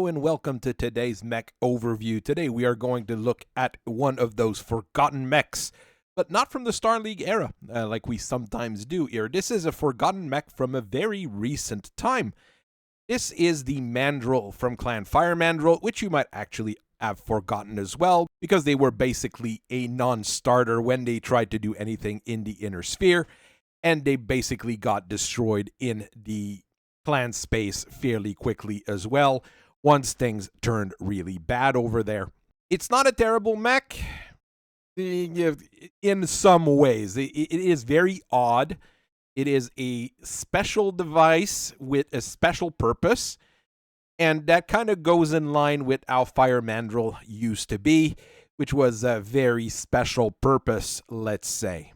Hello and welcome to today's mech overview. Today we are going to look at one of those forgotten mechs, but not from the Star League era, like we sometimes do here. This is a forgotten mech from a very recent time. This is the Mandrel from Clan Fire Mandrill, which you might actually have forgotten as well, because they were basically a non-starter when they tried to do anything in the inner sphere, and they basically got destroyed in the clan space fairly quickly as well, once things turned really bad over there. It's not a terrible mech in some ways. It is very odd. It is a special device with a special purpose, and that kind of goes in line with how Fire Mandrill used to be, which was a very special purpose, let's say.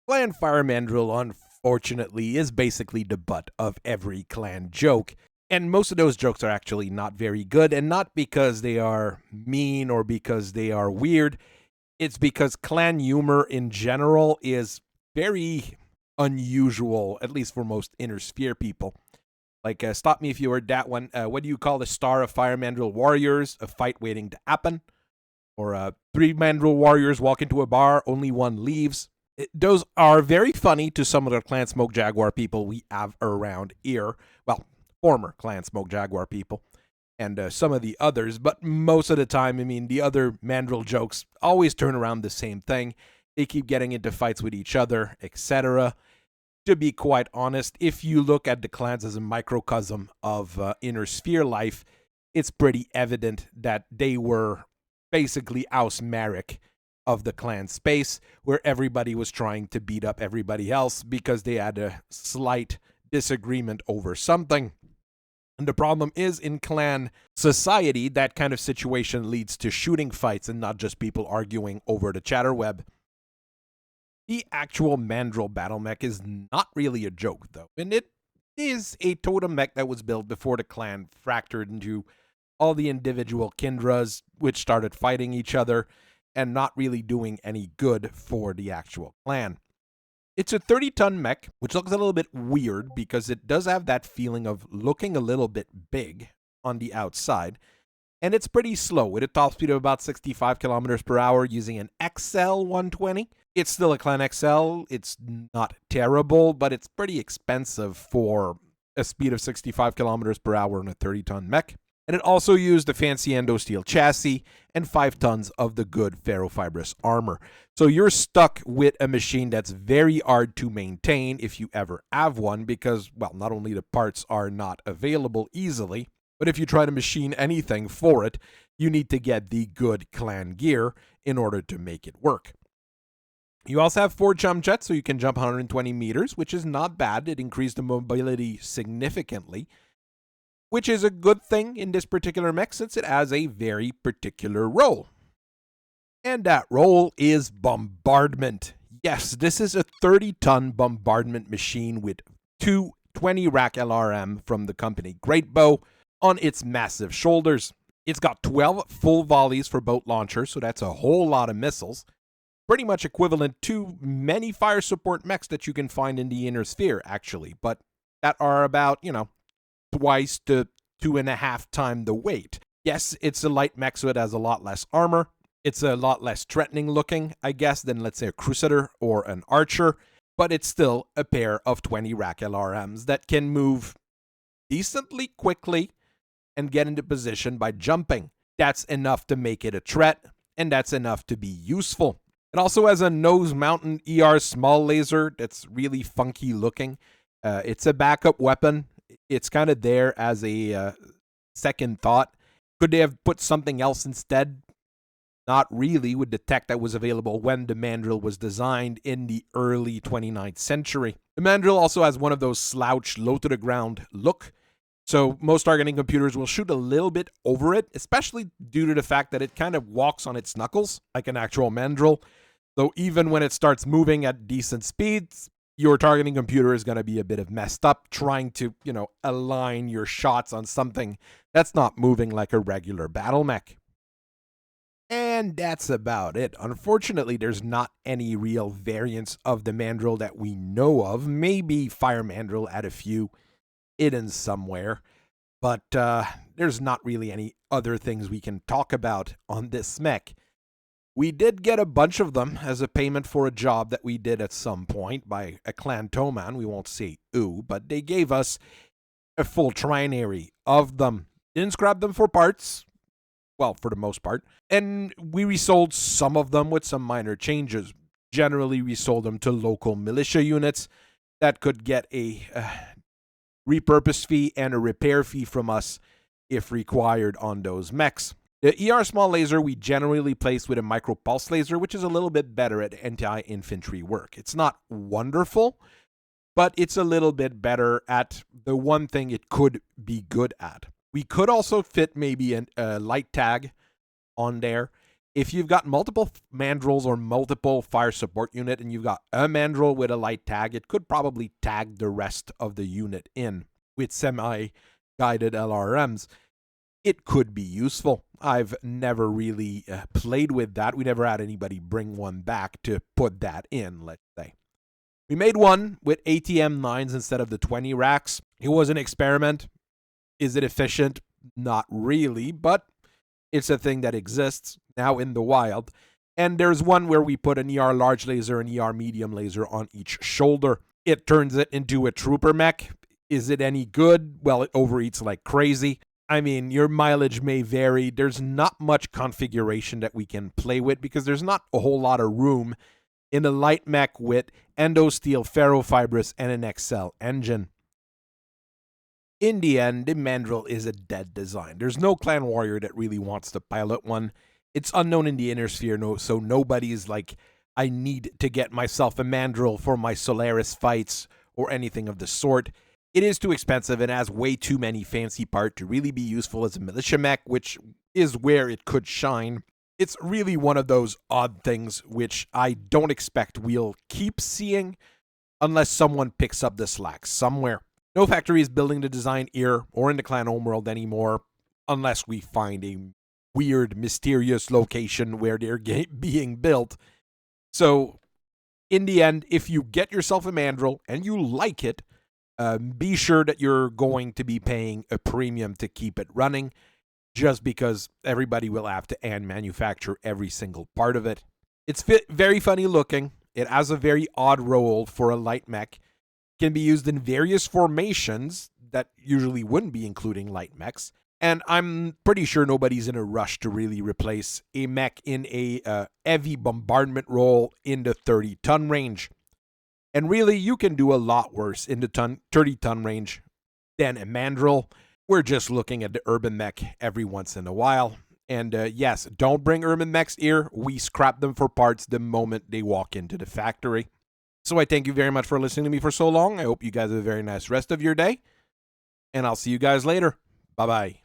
Clan Fire Mandrill, unfortunately, is basically the butt of every clan joke. And most of those jokes are actually not very good, and not because they are mean or because they are weird. It's because clan humor in general is very unusual, at least for most inner sphere people. Like, stop me if you heard that one. What do you call the star of Fire Mandrill warriors? A fight waiting to happen? Or 3 Mandrill warriors walk into a bar, only one leaves? Those are very funny to some of the Clan Smoke Jaguar people we have around here. Well, former Clan Smoke Jaguar people. And some of the others. But most of the time, I mean, the other Mandrill jokes always turn around the same thing. They keep getting into fights with each other, etc. To be quite honest, if you look at the clans as a microcosm of inner sphere life, it's pretty evident that they were basically House Marek of the clan space, where everybody was trying to beat up everybody else because they had a slight disagreement over something. And the problem is, in clan society, that kind of situation leads to shooting fights and not just people arguing over the chatterweb. The actual Mandrel battle mech is not really a joke, though, and it is a totem mech that was built before the clan fractured into all the individual Kindras, which started fighting each other and not really doing any good for the actual clan. It's a 30-ton mech, which looks a little bit weird because it does have that feeling of looking a little bit big on the outside, and it's pretty slow with a top speed of about 65 kilometers per hour using an XL 120. It's still a Clan XL. It's not terrible, but it's pretty expensive for a speed of 65 kilometers per hour on a 30-ton mech. And it also used the fancy endo steel chassis and 5 tons of the good ferrofibrous armor. So you're stuck with a machine that's very hard to maintain if you ever have one, because, well, not only the parts are not available easily, but if you try to machine anything for it, you need to get the good clan gear in order to make it work. You also have 4 jump jets, so you can jump 120 meters, which is not bad. It increased the mobility significantly, which is a good thing in this particular mech since it has a very particular role. And that role is Bombardment. Yes, this is a 30-ton bombardment machine with 2 20-rack LRM from the company Great Bow on its massive shoulders. It's got 12 full volleys for boat launchers, so that's a whole lot of missiles. Pretty much equivalent to many fire support mechs that you can find in the inner sphere, actually, but that are about, twice to 2.5 times the weight. Yes, it's a light mech, so it has a lot less armor. It's a lot less threatening looking, I guess, than, let's say, a Crusader or an Archer, but it's still a pair of 20-rack LRMs that can move decently quickly and get into position by jumping. That's enough to make it a threat, and that's enough to be useful. It also has a nose-mounted ER small laser that's really funky looking. It's a backup weapon. It's kind of there as a second thought. Could they have put something else instead? Not really, with the tech that was available when the Mandrel was designed in the early 29th century. The Mandrel also has one of those slouch, low-to-the-ground look. So most targeting computers will shoot a little bit over it, especially due to the fact that it kind of walks on its knuckles like an actual Mandrel. So even when it starts moving at decent speeds, your targeting computer is going to be a bit of messed up trying to, align your shots on something that's not moving like a regular battle mech. And that's about it. Unfortunately, there's not any real variants of the Mandrel that we know of. Maybe Fire Mandrill had a few hidden somewhere. But there's not really any other things we can talk about on this mech. We did get a bunch of them as a payment for a job that we did at some point by a clan towman. We won't say who, but they gave us a full trinary of them. Didn't scrap them for parts. Well, for the most part. And we resold some of them with some minor changes. Generally, we sold them to local militia units that could get a repurpose fee and a repair fee from us if required on those mechs. The ER small laser we generally place with a micro pulse laser, which is a little bit better at anti-infantry work. It's not wonderful, but it's a little bit better at the one thing it could be good at. We could also fit maybe a light tag on there. If you've got multiple mandrels or multiple fire support unit and you've got a mandrel with a light tag, it could probably tag the rest of the unit in with semi-guided LRMs. It could be useful. I've never really played with that. We never had anybody bring one back to put that in, let's say. We made one with ATM 9s instead of the 20 racks. It was an experiment. Is it efficient? Not really, but it's a thing that exists now in the wild. And there's one where we put an ER large laser and ER medium laser on each shoulder. It turns it into a trooper mech. Is it any good? Well, it overeats like crazy. I mean, your mileage may vary. There's not much configuration that we can play with because there's not a whole lot of room in a light mech with endosteel ferrofibrous and an XL engine. In the end, the Mandrel is a dead design. There's no clan warrior that really wants to pilot one. It's unknown in the inner sphere, so nobody's like, I need to get myself a Mandrel for my Solaris fights or anything of the sort. It is too expensive and has way too many fancy parts to really be useful as a militia mech, which is where it could shine. It's really one of those odd things which I don't expect we'll keep seeing unless someone picks up the slack somewhere. No factory is building the design here or in the clan homeworld anymore unless we find a weird, mysterious location where they're being built. So, in the end, if you get yourself a Mandrel and you like it, be sure that you're going to be paying a premium to keep it running, just because everybody will have to manufacture every single part of it. It's very funny looking. It has a very odd roll for a light mech. Can be used in various formations that usually wouldn't be including light mechs. And I'm pretty sure nobody's in a rush to really replace a mech in a heavy bombardment roll in the 30-ton range. And really, you can do a lot worse in the 30-ton range than a Mandrel. We're just looking at the urban mech every once in a while. And yes, don't bring urban mechs here. We scrap them for parts the moment they walk into the factory. So I thank you very much for listening to me for so long. I hope you guys have a very nice rest of your day. And I'll see you guys later. Bye-bye.